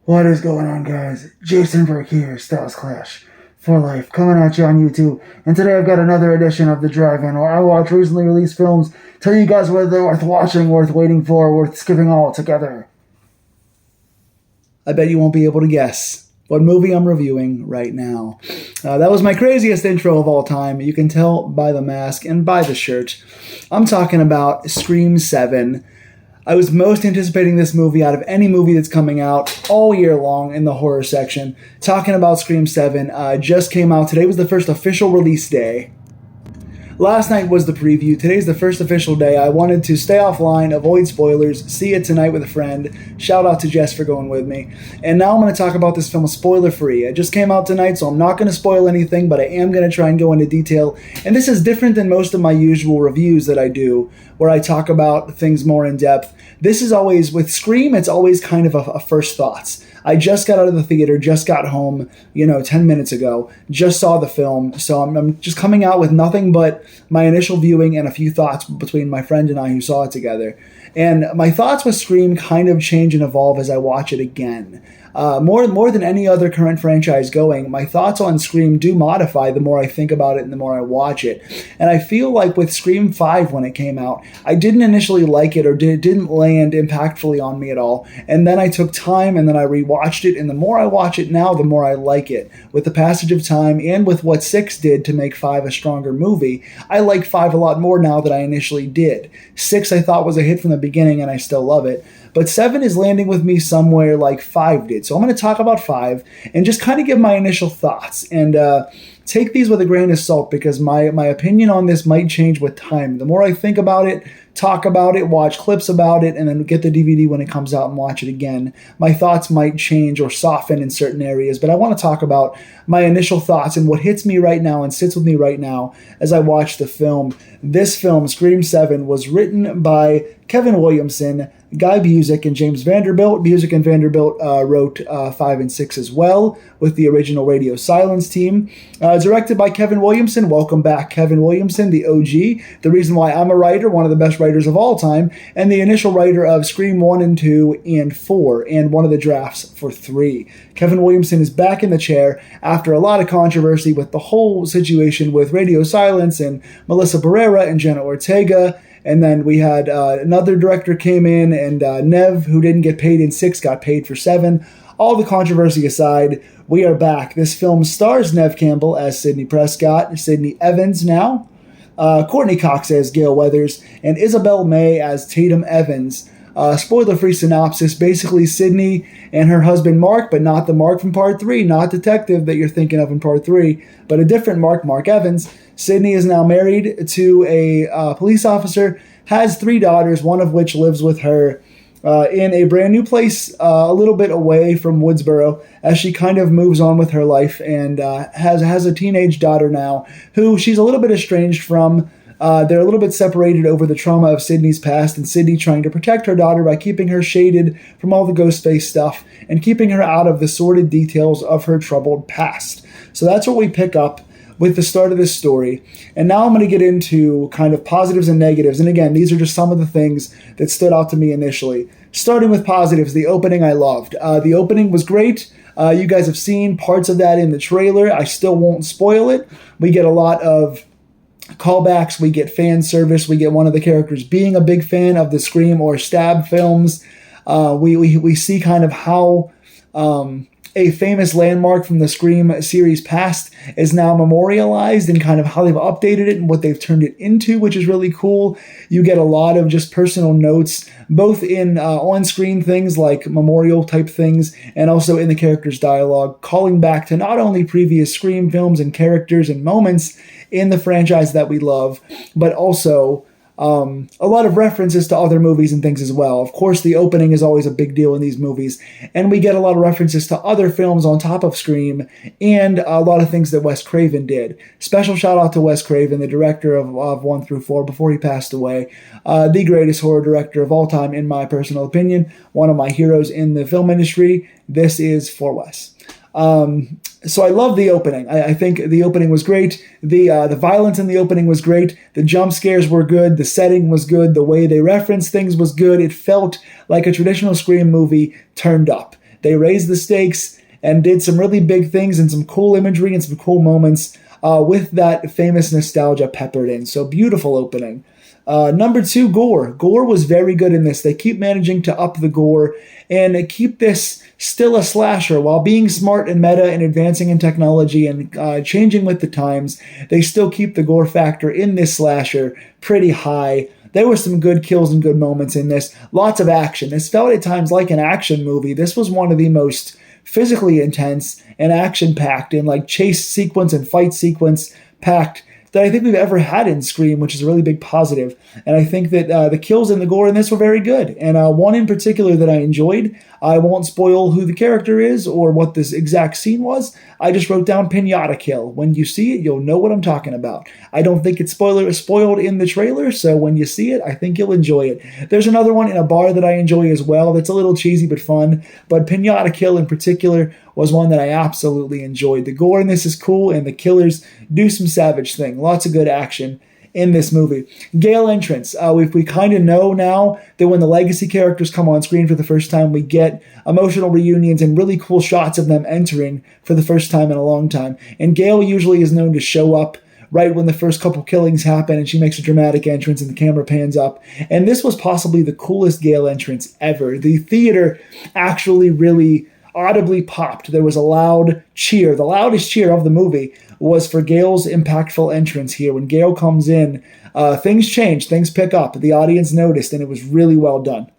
What is going on, guys? Jason Burke here, Styles Clash for Life, coming at you on YouTube. And today I've got another edition of The Drive-In, where I watch recently released films, tell you guys whether they're worth watching, worth waiting for, worth skipping altogether. I bet you won't be able to guess what movie I'm reviewing right now. That was my craziest intro of all time. You can tell by the mask and by the shirt. I'm talking about Scream 7. I was most anticipating this movie out of any movie that's coming out all year long in the horror section. Talking about Scream 7, just came out. Today was the first official release day. Last night was the preview. Today's the first official day. I wanted to stay offline, avoid spoilers, see it tonight with a friend. Shout out to Jess for going with me. And now I'm going to talk about this film spoiler-free. It just came out tonight, so I'm not going to spoil anything, but I am going to try and go into detail. And this is different than most of my usual reviews that I do, where I talk about things more in depth. This is always, with Scream, it's always kind of a first thoughts. I just got out of the theater, just got home, 10 minutes ago, just saw the film, so I'm just coming out with nothing but my initial viewing and a few thoughts between my friend and I who saw it together. And my thoughts with Scream kind of change and evolve as I watch it again. More than any other current franchise going, my thoughts on Scream do modify the more I think about it and the more I watch it. And I feel like with Scream 5 when it came out, I didn't initially like it or didn't land impactfully on me at all. And then I took time and then I rewatched it, and the more I watch it now, the more I like it. With the passage of time and with what 6 did to make 5 a stronger movie, I like 5 a lot more now than I initially did. 6 I thought was a hit from the beginning and I still love it. But 7 is landing with me somewhere like 5 did. So I'm going to talk about 5 and just kind of give my initial thoughts. And take these with a grain of salt, because my opinion on this might change with time. The more I think about it, talk about it, watch clips about it, and then get the DVD when it comes out and watch it again, my thoughts might change or soften in certain areas. But I want to talk about my initial thoughts and what hits me right now and sits with me right now as I watch the film. This film, Scream 7, was written by Kevin Williamson, Guy Busick, and James Vanderbilt. Busick and Vanderbilt wrote 5 and 6 as well with the original Radio Silence team. Directed by Kevin Williamson. Welcome back, Kevin Williamson, the OG. The reason why I'm a writer, one of the best writers of all time, and the initial writer of Scream 1 and 2 and 4, and one of the drafts for 3. Kevin Williamson is back in the chair after a lot of controversy with the whole situation with Radio Silence and Melissa Barrera and Jenna Ortega. And then we had another director came in, and Nev, who didn't get paid in 6, got paid for 7. All the controversy aside, we are back. This film stars Nev Campbell as Sidney Prescott, Sidney Evans now, Courtney Cox as Gail Weathers, and Isabel May as Tatum Evans. Spoiler-free synopsis, basically Sidney and her husband Mark, but not the Mark from Part 3, not Detective that you're thinking of in Part 3, but a different Mark, Mark Evans. Sidney is now married to a police officer, has 3 daughters, one of which lives with her in a brand new place a little bit away from Woodsboro, as she kind of moves on with her life, and has a teenage daughter now who she's a little bit estranged from. They're a little bit separated over the trauma of Sydney's past, and Sydney trying to protect her daughter by keeping her shaded from all the Ghostface stuff and keeping her out of the sordid details of her troubled past. So that's what we pick up with the start of this story. And now I'm going to get into kind of positives and negatives. And again, these are just some of the things that stood out to me initially. Starting with positives, the opening I loved. The opening was great. You guys have seen parts of that in the trailer. I still won't spoil it. We get a lot of callbacks, we get fan service, we get one of the characters being a big fan of the Scream or Stab films. We see kind of how a famous landmark from the Scream series past is now memorialized, and kind of how they've updated it and what they've turned it into, which is really cool. You get a lot of just personal notes, both in on-screen things like memorial type things, and also in the characters' dialogue, calling back to not only previous Scream films and characters and moments in the franchise that we love, but also a lot of references to other movies and things as well. Of course, the opening is always a big deal in these movies, and we get a lot of references to other films on top of Scream, and a lot of things that Wes Craven did. Special shout out to Wes Craven, the director of 1 through 4 before he passed away. The greatest horror director of all time, in my personal opinion. One of my heroes in the film industry. This is for Wes. So I love the opening. I think the opening was great. The violence in the opening was great. The jump scares were good. The setting was good. The way they referenced things was good. It felt like a traditional Scream movie turned up. They raised the stakes and did some really big things and some cool imagery and some cool moments with that famous nostalgia peppered in. So beautiful opening. Number 2, gore. Gore was very good in this. They keep managing to up the gore and keep this still a slasher while being smart and meta and advancing in technology and changing with the times. They still keep the gore factor in this slasher pretty high. There were some good kills and good moments in this. Lots of action. This felt at times like an action movie. This was one of the most physically intense and action-packed and like chase sequence and fight sequence packed that I think we've ever had in Scream, which is a really big positive. And I think that the kills and the gore in this were very good. And one in particular that I enjoyed, I won't spoil who the character is or what this exact scene was. I just wrote down Pinata Kill. When you see it, you'll know what I'm talking about. I don't think it's spoiled in the trailer, so when you see it, I think you'll enjoy it. There's another one in a bar that I enjoy as well that's a little cheesy but fun, but Pinata Kill in particular was one that I absolutely enjoyed. The gore in this is cool, and the killers do some savage thing. Lots of good action in this movie. Gale entrance. We kind of know now that when the legacy characters come on screen for the first time, we get emotional reunions and really cool shots of them entering for the first time in a long time. And Gale usually is known to show up right when the first couple killings happen, and she makes a dramatic entrance and the camera pans up. And this was possibly the coolest Gale entrance ever. The theater actually really audibly popped. There was a loud cheer. The loudest cheer of the movie was for Gale's impactful entrance here. When Gale comes in, things change, things pick up. The audience noticed, and it was really well done.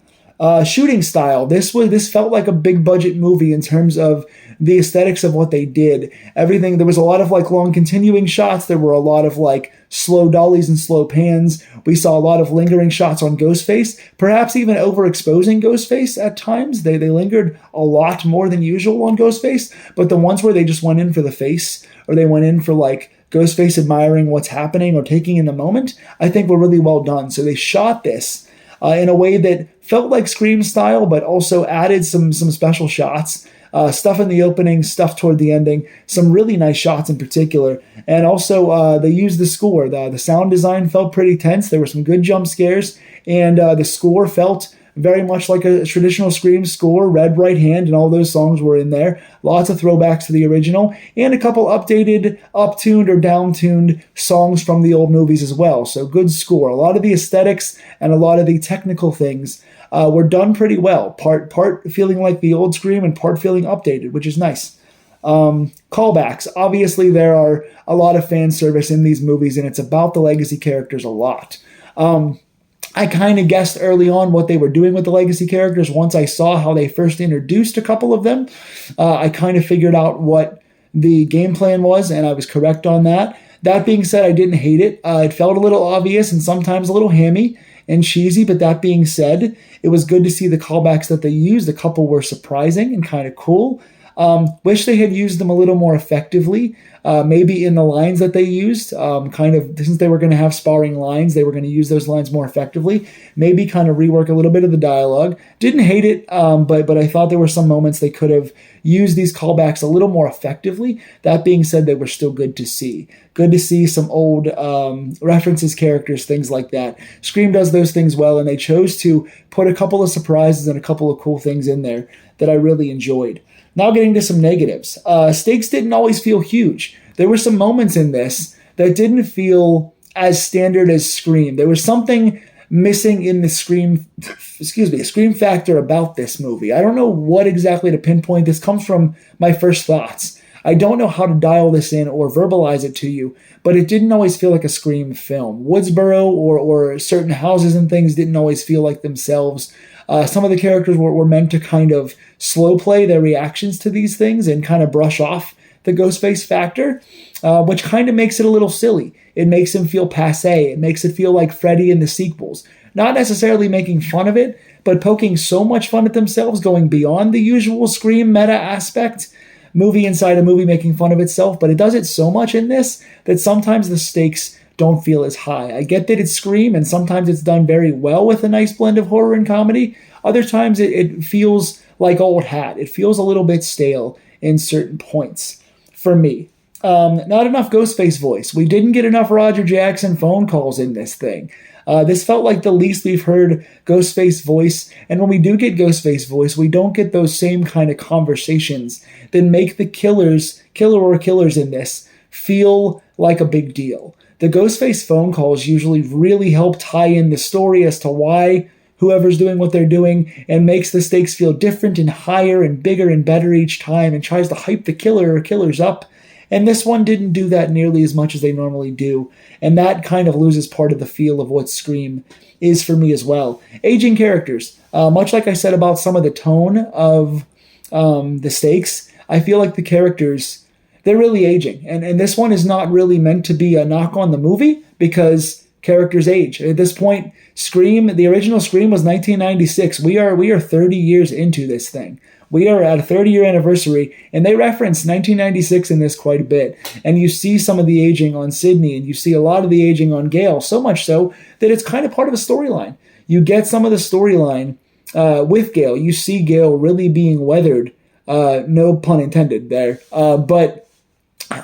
Shooting style. This felt like a big budget movie in terms of the aesthetics of what they did. Everything, there was a lot of like long continuing shots. There were a lot of like slow dollies and slow pans. We saw a lot of lingering shots on Ghostface, perhaps even overexposing Ghostface at times. They lingered a lot more than usual on Ghostface, but the ones where they just went in for the face or they went in for like Ghostface admiring what's happening or taking in the moment, I think were really well done. So they shot this in a way that felt like Scream style, but also added some special shots. Stuff in the opening, stuff toward the ending, some really nice shots in particular. And also, they used the score. The sound design felt pretty tense. There were some good jump scares, and the score felt very much like a traditional Scream score. Red Right Hand and all those songs were in there. Lots of throwbacks to the original, and a couple updated, up-tuned or down-tuned songs from the old movies as well. So good score. A lot of the aesthetics and a lot of the technical things were done pretty well. Part feeling like the old Scream and part feeling updated, which is nice. Callbacks. Obviously, there are a lot of fan service in these movies, and it's about the legacy characters a lot. I kind of guessed early on what they were doing with the legacy characters. Once I saw how they first introduced a couple of them, I kind of figured out what the game plan was, and I was correct on that. That being said, I didn't hate it. It felt a little obvious and sometimes a little hammy and cheesy, but that being said, it was good to see the callbacks that they used. A couple were surprising and kind of cool. Wish they had used them a little more effectively, maybe in the lines that they used, kind of, since they were going to have sparring lines, they were going to use those lines more effectively, maybe kind of rework a little bit of the dialogue. Didn't hate it, but I thought there were some moments they could have used these callbacks a little more effectively. That being said, they were still good to see. Good to see some old references, characters, things like that. Scream does those things well, and they chose to put a couple of surprises and a couple of cool things in there that I really enjoyed. Now getting to some negatives. Stakes didn't always feel huge. There were some moments in this that didn't feel as standard as Scream. There was something missing in the Scream factor about this movie. I don't know what exactly to pinpoint. This comes from my first thoughts. I don't know how to dial this in or verbalize it to you, but it didn't always feel like a Scream film. Woodsboro or certain houses and things didn't always feel like themselves. Some of the characters were meant to kind of slow play their reactions to these things and kind of brush off the Ghostface factor, which kind of makes it a little silly. It makes him feel passé. It makes it feel like Freddy in the sequels. Not necessarily making fun of it, but poking so much fun at themselves, going beyond the usual Scream meta aspect. Movie inside a movie making fun of itself, but it does it so much in this that sometimes the stakes don't feel as high. I get that it's Scream, and sometimes it's done very well with a nice blend of horror and comedy. Other times it feels like old hat. It feels a little bit stale in certain points for me. Not enough Ghostface voice. We didn't get enough Roger Jackson phone calls in this thing. This felt like the least we've heard Ghostface voice, and when we do get Ghostface voice, we don't get those same kind of conversations that make the killer or killers in this feel like a big deal. The Ghostface phone calls usually really help tie in the story as to why whoever's doing what they're doing, and makes the stakes feel different and higher and bigger and better each time, and tries to hype the killer or killers up. And this one didn't do that nearly as much as they normally do, and that kind of loses part of the feel of what Scream is for me as well. Aging characters, much like I said about some of the tone of the stakes, I feel like the characters, they're really aging. And this one is not really meant to be a knock on the movie, because characters age. At this point, Scream, the original Scream was 1996. We are 30 years into this thing. We are at a 30-year anniversary, and they reference 1996 in this quite a bit. And you see some of the aging on Sydney, and you see a lot of the aging on Gale, so much so that it's kind of part of a storyline. You get some of the storyline with Gale. You see Gale really being weathered, no pun intended there, but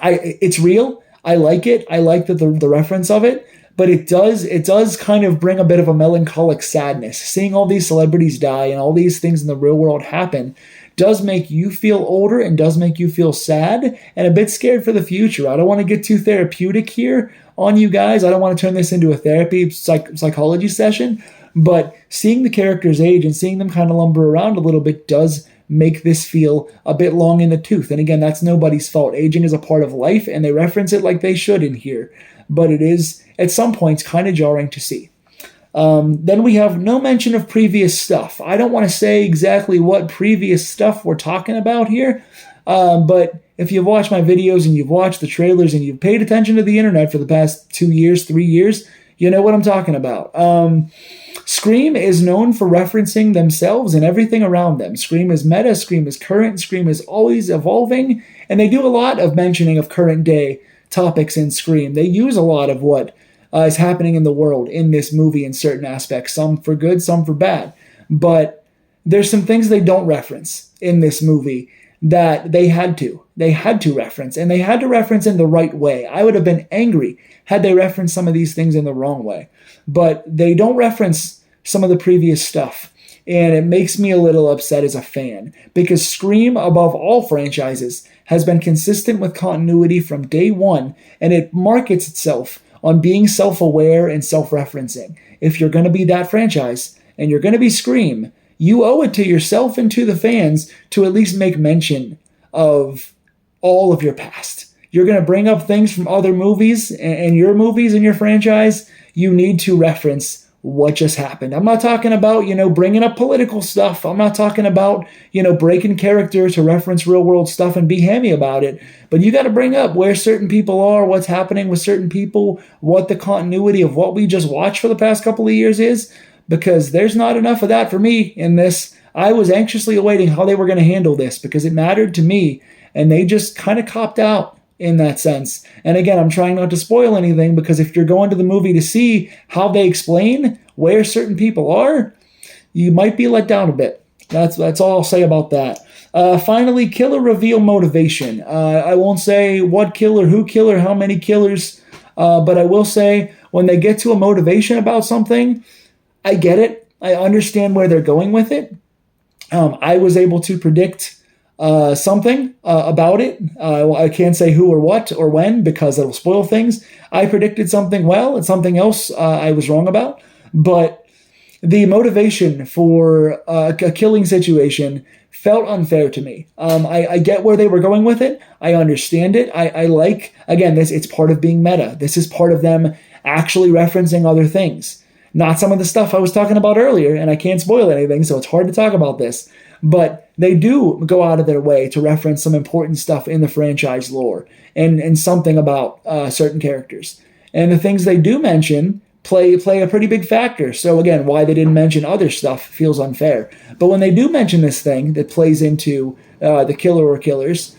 it's real. I like it. I like the reference of it. But it does kind of bring a bit of a melancholic sadness. Seeing all these celebrities die and all these things in the real world happen does make you feel older and does make you feel sad and a bit scared for the future. I don't want to get too therapeutic here on you guys. I don't want to turn this into a therapy psychology session. But seeing the characters age and seeing them kind of lumber around a little bit does make this feel a bit long in the tooth. And again, that's nobody's fault. Aging is a part of life, and they reference it like they should in here. But it is, at some points, kind of jarring to see. Then we have no mention of previous stuff. I don't want to say exactly what previous stuff we're talking about here, but if you've watched my videos and you've watched the trailers and you've paid attention to the internet for the past 2 years, 3 years, you know what I'm talking about. Scream is known for referencing themselves and everything around them. Scream is meta, Scream is current, Scream is always evolving, and they do a lot of mentioning of current day topics in Scream. They use a lot of what is happening in the world in this movie in certain aspects, some for good, some for bad. But there's some things they don't reference in this movie that they had to. They had to reference, and they had to reference in the right way. I would have been angry had they referenced some of these things in the wrong way. But they don't reference some of the previous stuff. And it makes me a little upset as a fan, because Scream, above all franchises, has been consistent with continuity from day one, and it markets itself on being self-aware and self-referencing. If you're going to be that franchise, and you're going to be Scream, you owe it to yourself and to the fans to at least make mention of all of your past. You're going to bring up things from other movies and your movies and your franchise, you need to reference what just happened. I'm not talking about, bringing up political stuff. I'm not talking about, breaking character to reference real world stuff and be hammy about it. But you got to bring up where certain people are, what's happening with certain people, what the continuity of what we just watched for the past couple of years is, because there's not enough of that for me in this. I was anxiously awaiting how they were going to handle this because it mattered to me, and they just kind of copped out in that sense. And again, I'm trying not to spoil anything, because if you're going to the movie to see how they explain where certain people are, you might be let down a bit. That's all I'll say about that. Finally, killer reveal motivation. I won't say what killer, who killer, how many killers, but I will say when they get to a motivation about something, I get it. I understand where they're going with it. I was able to predict something about it. I can't say who or what or when because it'll spoil things. I predicted something well and something else I was wrong about. But the motivation for a killing situation felt unfair to me. I get where they were going with it. I understand it. I like, again, it's part of being meta. This is part of them actually referencing other things. Not some of the stuff I was talking about earlier, and I can't spoil anything, so it's hard to talk about this. But they do go out of their way to reference some important stuff in the franchise lore and something about certain characters. And the things they do mention play a pretty big factor. So again, why they didn't mention other stuff feels unfair. But when they do mention this thing that plays into the killer or killers,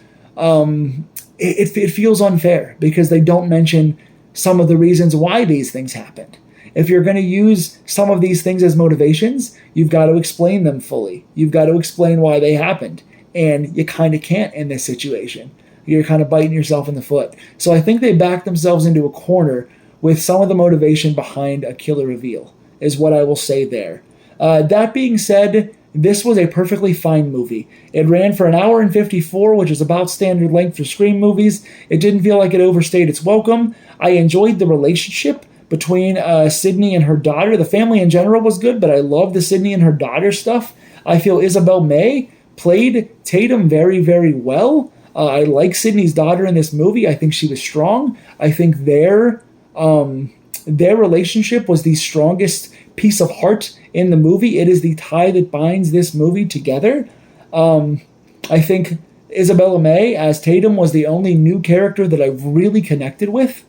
it feels unfair because they don't mention some of the reasons why these things happened. If you're going to use some of these things as motivations, you've got to explain them fully. You've got to explain why they happened. And you kind of can't in this situation. You're kind of biting yourself in the foot. So I think they backed themselves into a corner with some of the motivation behind a killer reveal, is what I will say there. That being said, this was a perfectly fine movie. It ran for an hour and 54, which is about standard length for Scream movies. It didn't feel like it overstayed its welcome. I enjoyed the relationship between Sydney and her daughter. The family in general was good, but I love the Sydney and her daughter stuff. I feel Isabel May played Tatum very, very well. I like Sydney's daughter in this movie. I think she was strong. I think their relationship was the strongest piece of heart in the movie. It is the tie that binds this movie together. I think Isabella May as Tatum was the only new character that I really connected with.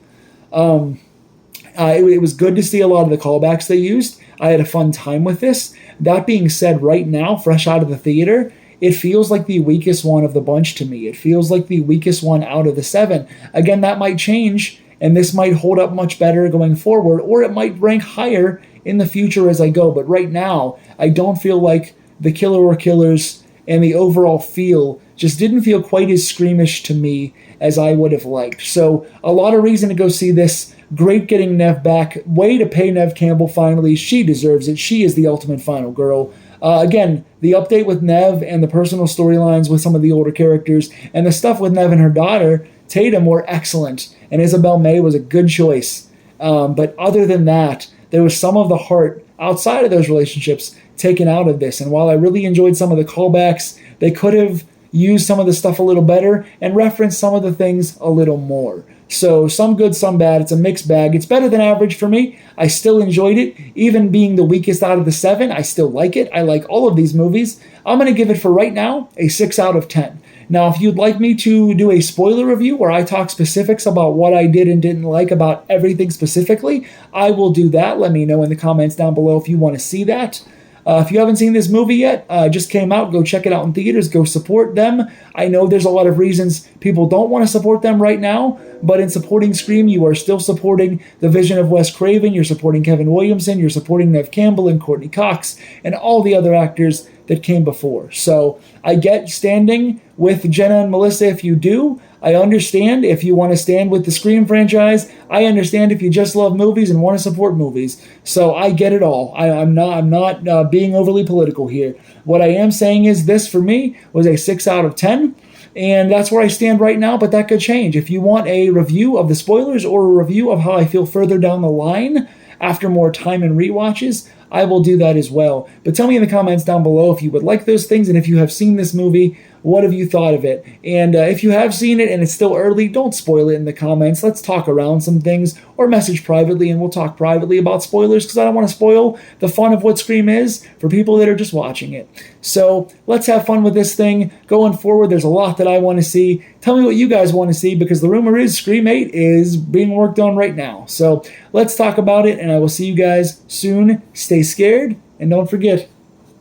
It was good to see a lot of the callbacks they used. I had a fun time with this. That being said, right now, fresh out of the theater, it feels like the weakest one of the bunch to me. It feels like the weakest one out of the 7. Again, that might change, and this might hold up much better going forward, or it might rank higher in the future as I go. But right now, I don't feel like the Killer or Killers and the overall feel just didn't feel quite as screamish to me as I would have liked. So a lot of reason to go see this. Great getting Neve back. Way to pay Neve Campbell finally. She deserves it. She is the ultimate final girl. Again, the update with Neve and the personal storylines with some of the older characters and the stuff with Neve and her daughter, Tatum, were excellent. And Isabel May was a good choice. But other than that, there was some of the heart outside of those relationships taken out of this. And while I really enjoyed some of the callbacks, they could have used some of the stuff a little better and referenced some of the things a little more. So some good, some bad. It's a mixed bag. It's better than average for me. I still enjoyed it. Even being the weakest out of the 7, I still like it. I like all of these movies. I'm going to give it, for right now, a 6 out of 10. Now, if you'd like me to do a spoiler review where I talk specifics about what I did and didn't like about everything specifically, I will do that. Let me know in the comments down below if you want to see that. If you haven't seen this movie yet, just came out, go check it out in theaters, go support them. I know there's a lot of reasons people don't want to support them right now, but in supporting Scream, you are still supporting the vision of Wes Craven, you're supporting Kevin Williamson, you're supporting Neve Campbell and Courtney Cox, and all the other actors that came before. So I get standing with Jenna and Melissa if you do. I understand if you want to stand with the Scream franchise. I understand if you just love movies and want to support movies. So I get it all. I'm not being overly political here. What I am saying is this, for me, was a 6 out of 10. And that's where I stand right now, but that could change. If you want a review of the spoilers or a review of how I feel further down the line after more time and rewatches, I will do that as well. But tell me in the comments down below if you would like those things, and if you have seen this movie, what have you thought of it? And if you have seen it and it's still early, don't spoil it in the comments. Let's talk around some things, or message privately and we'll talk privately about spoilers, because I don't want to spoil the fun of what Scream is for people that are just watching it. So let's have fun with this thing. Going forward, there's a lot that I want to see. Tell me what you guys want to see, because the rumor is Scream 8 is being worked on right now. So let's talk about it, and I will see you guys soon. Stay scared, and don't forget,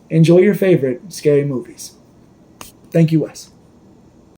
enjoy your favorite scary movies. Thank you, Wes.